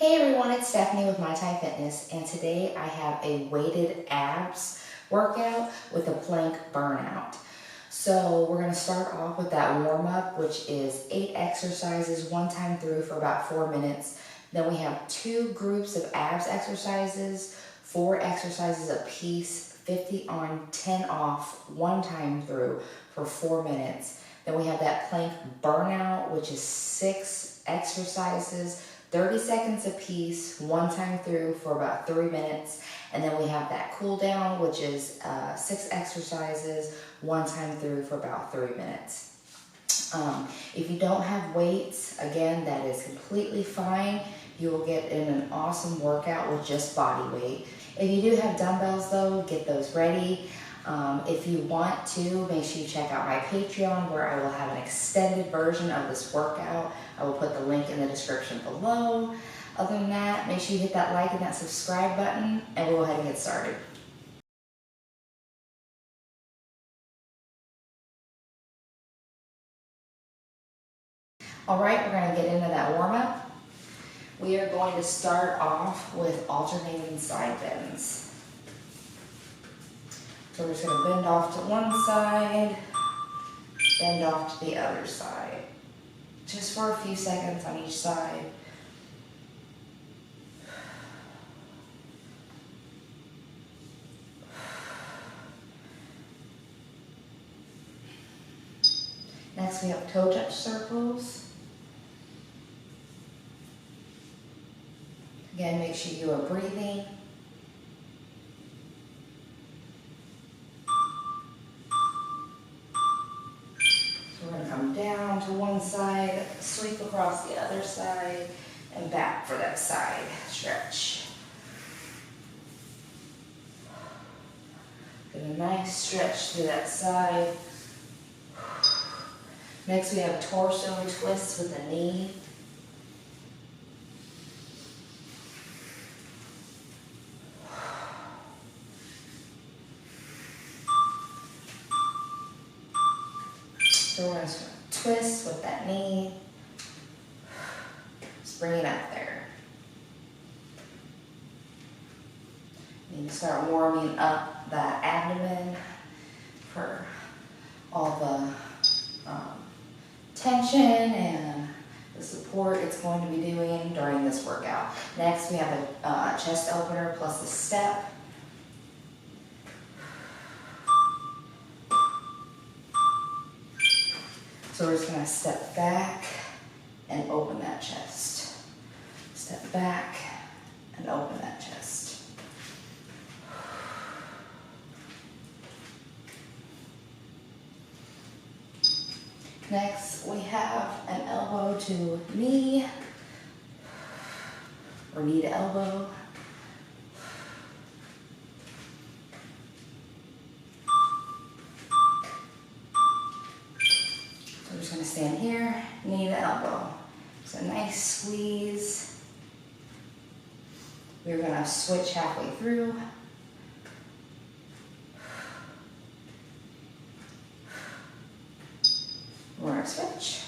Hey everyone, it's Stephanie with My Thai Fitness, and today I have a weighted abs workout with a plank burnout. So we're going to start off with that warm-up, which is 8 exercises, one time through for about 4 minutes. Then we have 2 groups of abs exercises, 4 exercises a piece, 50 on, 10 off, one time through for 4 minutes. Then we have that plank burnout, which is 6 exercises, 30 seconds a piece, one time through for about 3 minutes. And then we have that cool down, which is 6 exercises, one time through for about 3 minutes. If you don't have weights, again, that is completely fine. You will get in an awesome workout with just body weight. If you do have dumbbells though, get those ready. If you want to, make sure you check out my Patreon where I will have an extended version of this workout. I will put the link in the description below. Other than that, make sure you hit that like and that subscribe button, and we'll go ahead and get started. All right, we're going to get into that warm-up. We are going to start off with alternating side bends. So we're just going to bend off to one side, bend off to the other side. Just for a few seconds on each side. Next we have toe touch circles. Again, make sure you are breathing. Come down to one side, sweep across the other side, and back for that side stretch. Get a nice stretch to that side. Next we have torso twists with the knee. So we're going to twist with that knee. Just bring it up there. You need to start warming up that abdomen for all the tension and the support it's going to be doing during this workout. Next we have a chest opener plus a step. So we're just going to step back and open that chest. Step back and open that chest. Next, we have an elbow to knee, or knee to elbow. So we're just going to stand here, knee to elbow. So a nice squeeze. We're going to switch halfway through. We're going to switch.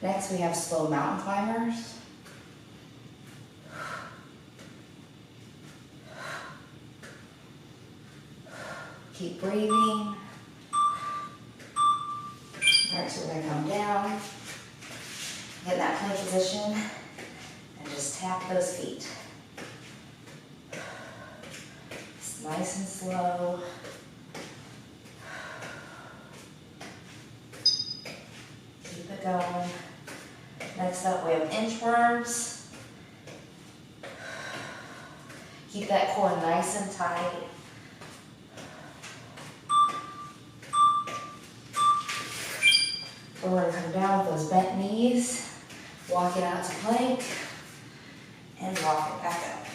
Next we have slow mountain climbers. Keep breathing. Alright, so we're going to come down, get in that plank position, and just tap those feet. It's nice and slow. Keep it going. Next up, we have inchworms. Keep that core nice and tight. So we're going to come down with those bent knees, walk it out to plank, and walk it back up.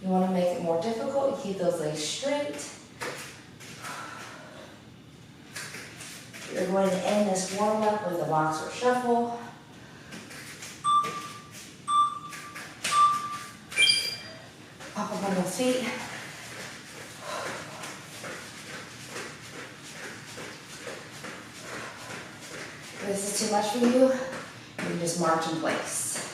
You want to make it more difficult, you keep those legs straight. You're going to end this warm-up with a boxer shuffle. Pop up on those feet. this is too much for you, you can just march in place.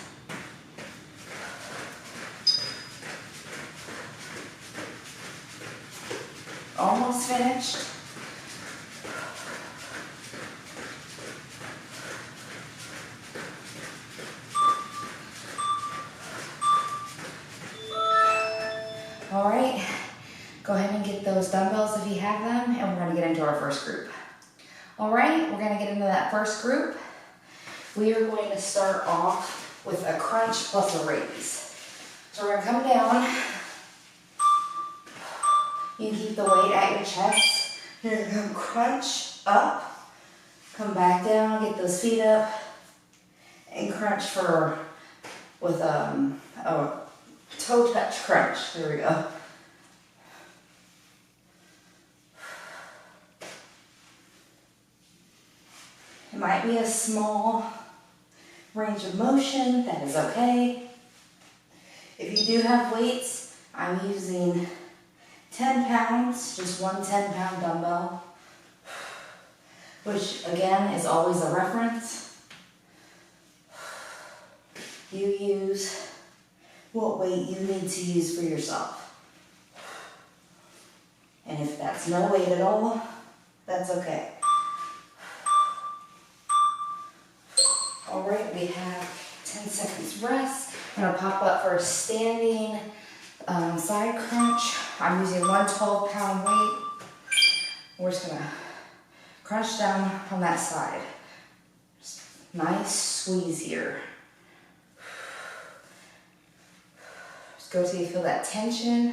Almost finished. All right, go ahead and get those dumbbells if you have them, and we're gonna get into our first group. All right, we're gonna get into that first group. We are going to start off with a crunch plus a raise. So we're gonna come down. You can keep the weight at your chest. You're gonna come crunch up, come back down, get those feet up, and crunch with a toe touch crunch. There we go. It might be a small range of motion, that is okay. If you do have weights, I'm using 10 pounds, just one 10-pound dumbbell, which again is always a reference. You use what weight you need to use for yourself. And if that's no weight at all, that's okay. All right, we have 10 seconds rest. I'm gonna pop up for a standing side crunch. I'm using one 12-pound weight. We're just gonna crunch down on that side. Just nice squeeze here. Just go till you feel that tension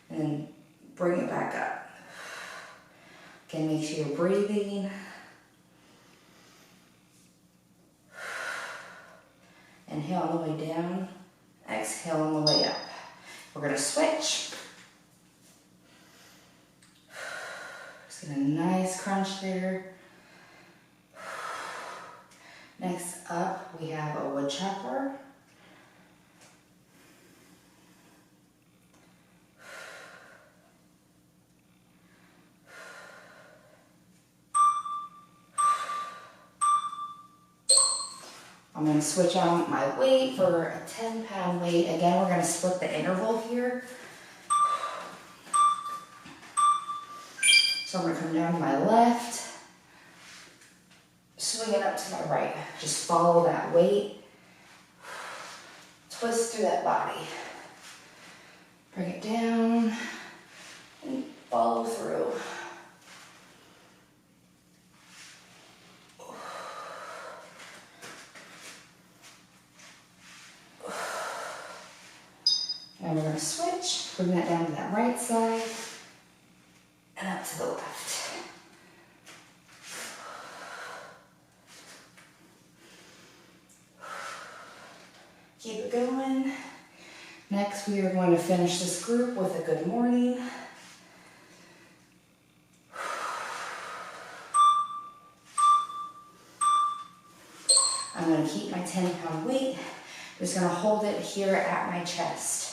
and then bring it back up. Again, make sure you're breathing. Inhale on the way down, exhale on the way up. We're gonna switch. Just get a nice crunch there. Next up, we have a wood chopper. I'm going to switch out my weight for a 10-pound weight. Again, we're going to split the interval here. So I'm going to come down to my left, swing it up to my right. Just follow that weight. Twist through that body. Bring it down and follow through. And we're going to switch, bring that down to that right side, and up to the left. Keep it going. Next, we are going to finish this group with a good morning. I'm going to keep my 10-pound weight. I'm just going to hold it here at my chest.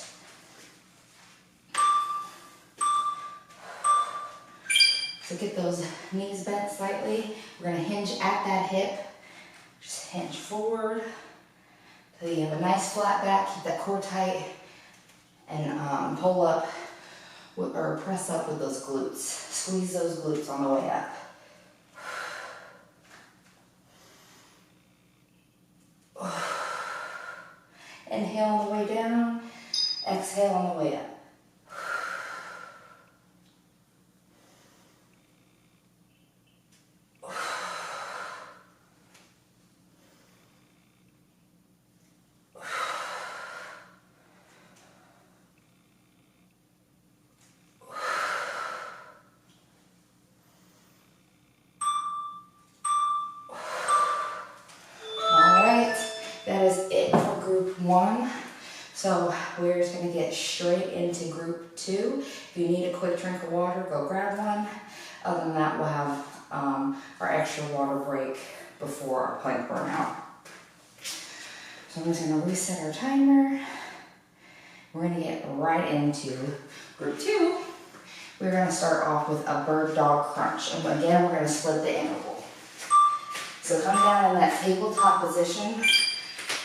So get those knees bent slightly. We're going to hinge at that hip. Just hinge forward till you have a nice flat back. Keep that core tight and pull up or press up with those glutes. Squeeze those glutes on the way up. Inhale on the way down. Exhale on the way up. That is it for group one. So we're just going to get straight into group two. If you need a quick drink of water, go grab one. Other than that, we'll have our extra water break before our plank burnout. So I'm just going to reset our timer. We're going to get right into group two. We're going to start off with a bird dog crunch. And again, we're going to split the interval. So So come down in that tabletop position,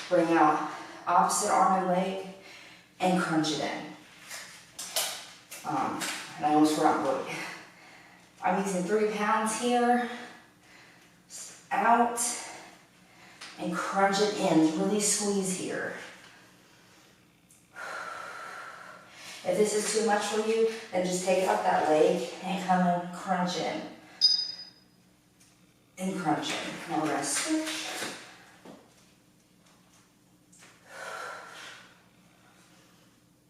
bring out opposite arm and leg, and crunch it in. And I almost forgot what. I'm using 3 pounds here, out, and crunch it in, really squeeze here. If this is too much for you, then just take out that leg and come and crunch in. And crunch in. Now we're gonna switch.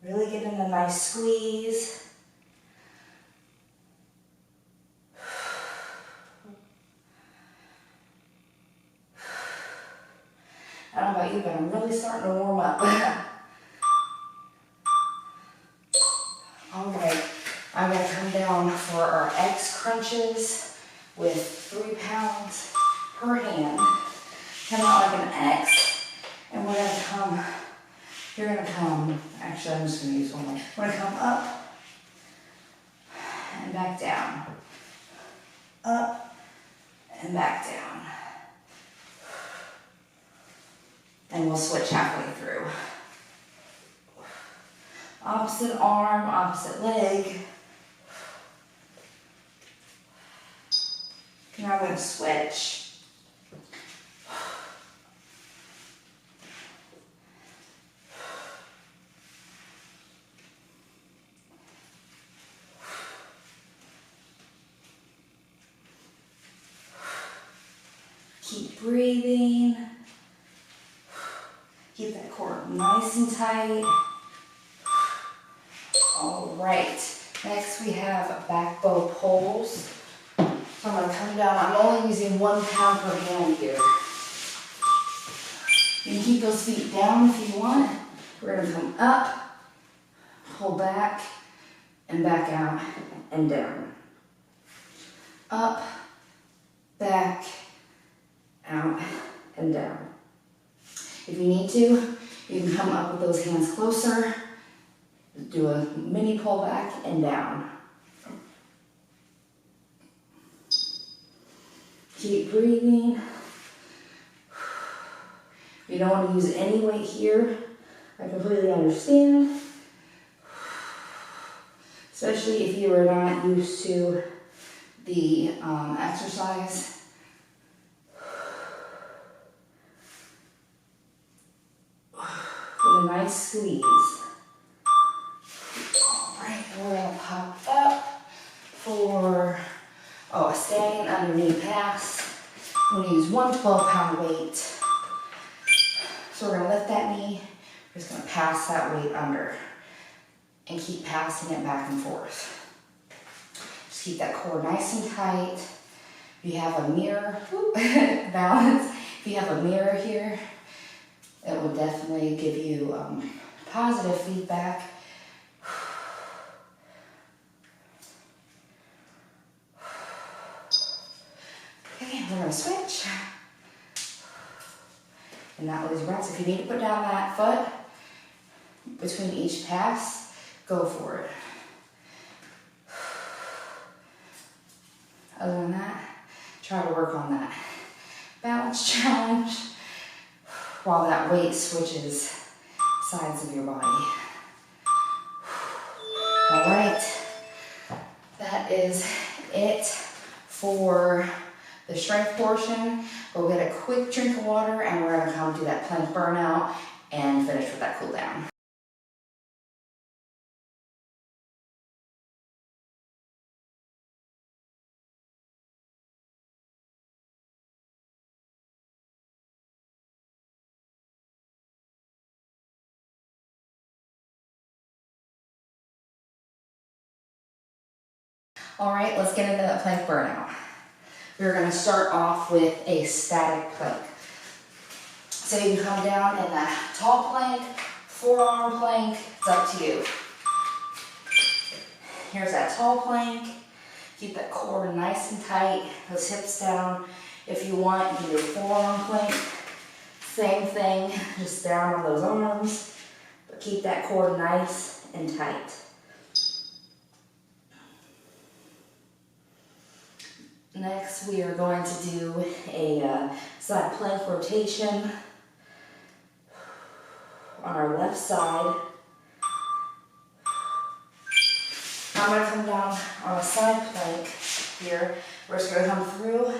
Really get in a nice squeeze. I don't know about you, but I'm really starting to warm up. All right, I'm gonna come down for our X crunches with 3 pounds per hand. Come out like an X, and we're gonna come, you're gonna come, actually I'm just gonna use one more. We're gonna come up and back down. Up and back down. And we'll switch halfway through. Opposite arm, opposite leg. Now I'm going to switch. Keep breathing. Keep that core nice and tight. All right, next we have back bow pulls. So I'm gonna come down, I'm only using 1 pound per hand here. You can keep those feet down if you want. We're gonna come up, pull back, and back out and down. Up, back, out, and down. If you need to, you can come up with those hands closer, do a mini pull back and down. Keep breathing. You don't want to use any weight here. I completely understand. Especially if you are not used to the exercise. With a nice squeeze. Alright, we're gonna pop up for a standing underneath pass. We're gonna use 1 12-pound weight. So we're gonna lift that knee, we're just gonna pass that weight under and keep passing it back and forth. Just keep that core nice and tight. If you have a mirror, balance. If you have a mirror here, it will definitely give you positive feedback. Okay, we're gonna switch. And that was right. So if you need to put down that foot between each pass, go for it. Other than that, try to work on that balance challenge while that weight switches sides of your body. All right, that is it for the strength portion. Go get a quick drink of water and we're gonna come do that plank burnout and finish with that cool down. All right, let's get into that plank burnout. We're gonna start off with a static plank. So you can come down in that tall plank, forearm plank, it's up to you. Here's that tall plank. Keep that core nice and tight, those hips down. If you want, you can do a forearm plank. Same thing, just down on those arms, but keep that core nice and tight. Next, we are going to do a side plank rotation on our left side. I'm going to come down on a side plank here. We're just going to come through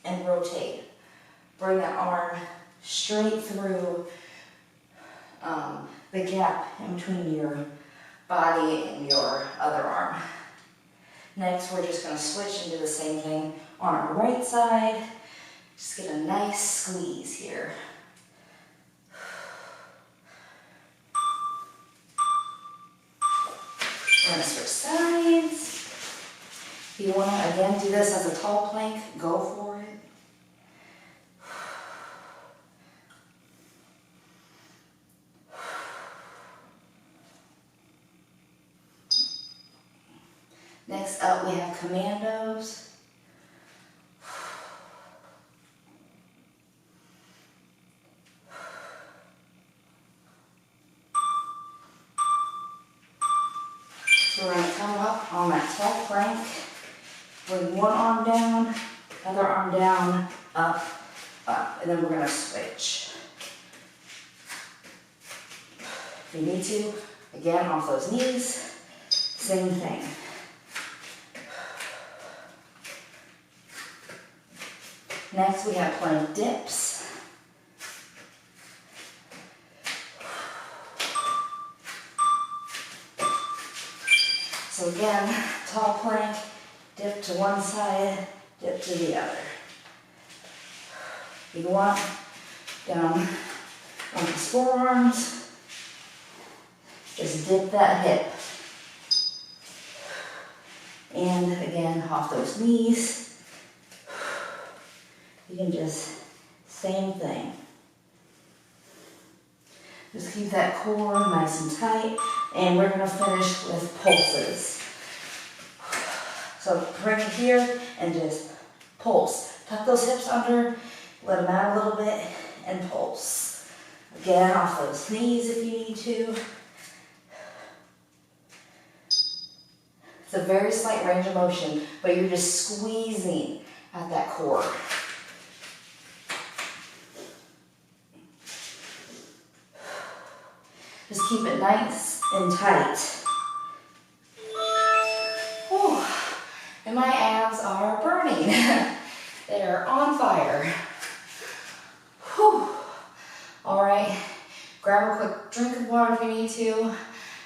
and rotate. Bring that arm straight through the gap in between your body and your other arm. Next, we're just going to switch and do the same thing on our right side. Just get a nice squeeze here. We're going to switch sides. If you want to, again, do this as a tall plank, go for it. Next up, we have Commandos. So we're going to come up on that tall plank, bring one arm down, other arm down, up, up, and then we're going to switch. If you need to, again, off those knees, same thing. Next, we have plank dips. So again, tall plank, dip to one side, dip to the other. You want down on these forearms, just dip that hip. And again, off those knees. You can just, same thing. Just keep that core nice and tight, and we're gonna finish with pulses. So bring it here and just pulse. Tuck those hips under, let them out a little bit, and pulse. Again, off those knees if you need to. It's a very slight range of motion, but you're just squeezing at that core. Just keep it nice and tight. Whew. And my abs are burning. They are on fire. Whew. All right, grab a quick drink of water if you need to,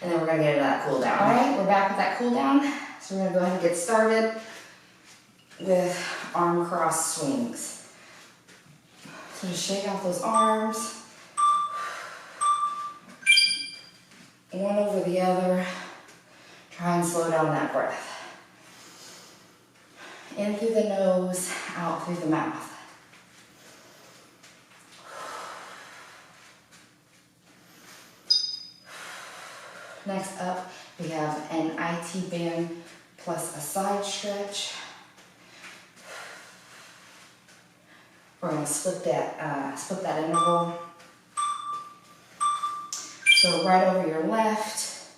and then we're gonna get into that cool down. All right, we're back with that cool down. So we're gonna go ahead and get started with arm cross swings. So just shake out those arms. One over the other. Try and slow down that breath. In through the nose, out through the mouth. Next up, we have an IT band plus a side stretch. We're going to split that interval. So right over your left,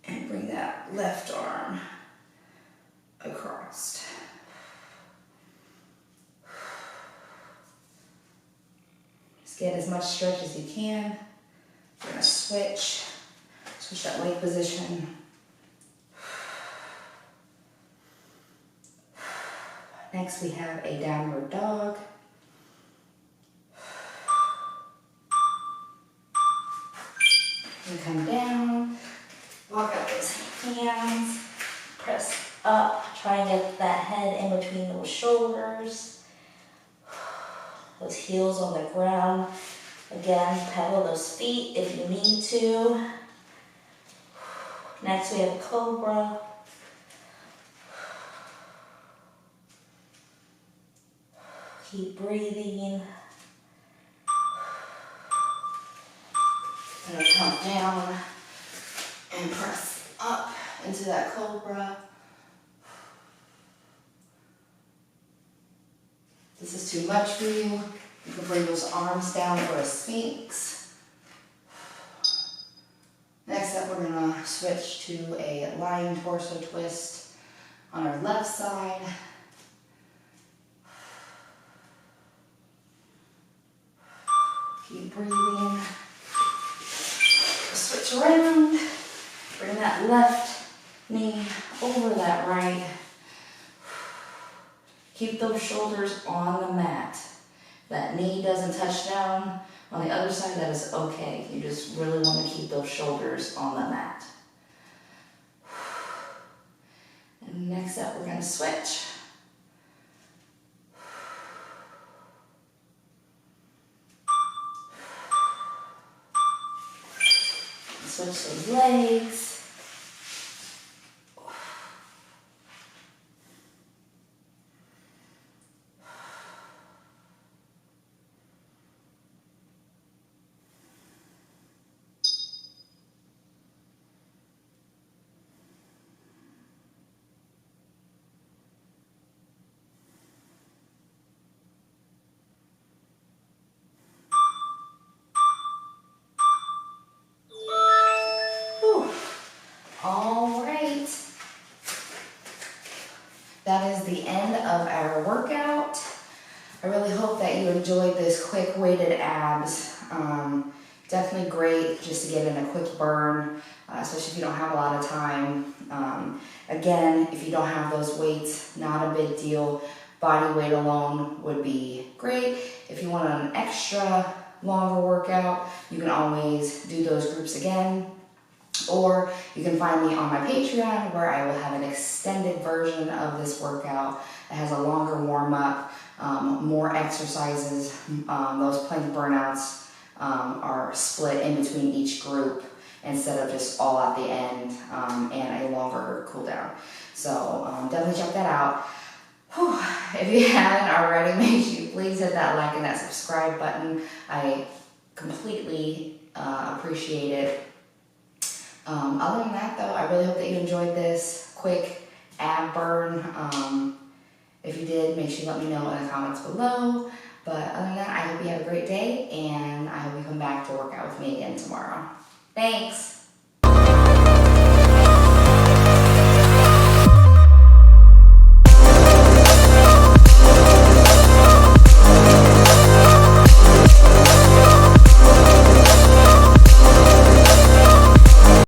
and bring that left arm across. Just get as much stretch as you can. We're going to switch that leg position. Next we have a downward dog. And come down, walk out those hands, press up, try and get that head in between those shoulders. Those heels on the ground. Again, pedal those feet if you need to. Next we have a Cobra. Keep breathing. And then come down and press up into that Cobra. If this is too much for you, you can bring those arms down for a Sphinx. Next up, we're going to switch to a lying torso twist on our left side. breathing. Switch around. Bring that left knee over that right. Keep those shoulders on the mat. That knee doesn't touch down on the other side, that is okay. You just really want to keep those shoulders on the mat. And next up, we're going to switch. Switch those legs. All right, that is the end of our workout. I really hope that you enjoyed this quick weighted abs. Definitely great just to get in a quick burn, especially if you don't have a lot of time. Again, if you don't have those weights, not a big deal. Body weight alone would be great. If you want an extra longer workout, you can always do those groups again. Or you can find me on my Patreon, where I will have an extended version of this workout that has a longer warm-up, more exercises. Those plank burnouts are split in between each group instead of just all at the end, and a longer cool down. So definitely check that out. Whew. If you haven't already, make sure you please hit that like and that subscribe button. I completely appreciate it. Other than that, though, I really hope that you enjoyed this quick ab burn. If you did, make sure you let me know in the comments below. But other than that, I hope you have a great day, and I hope you come back to work out with me again tomorrow. Thanks!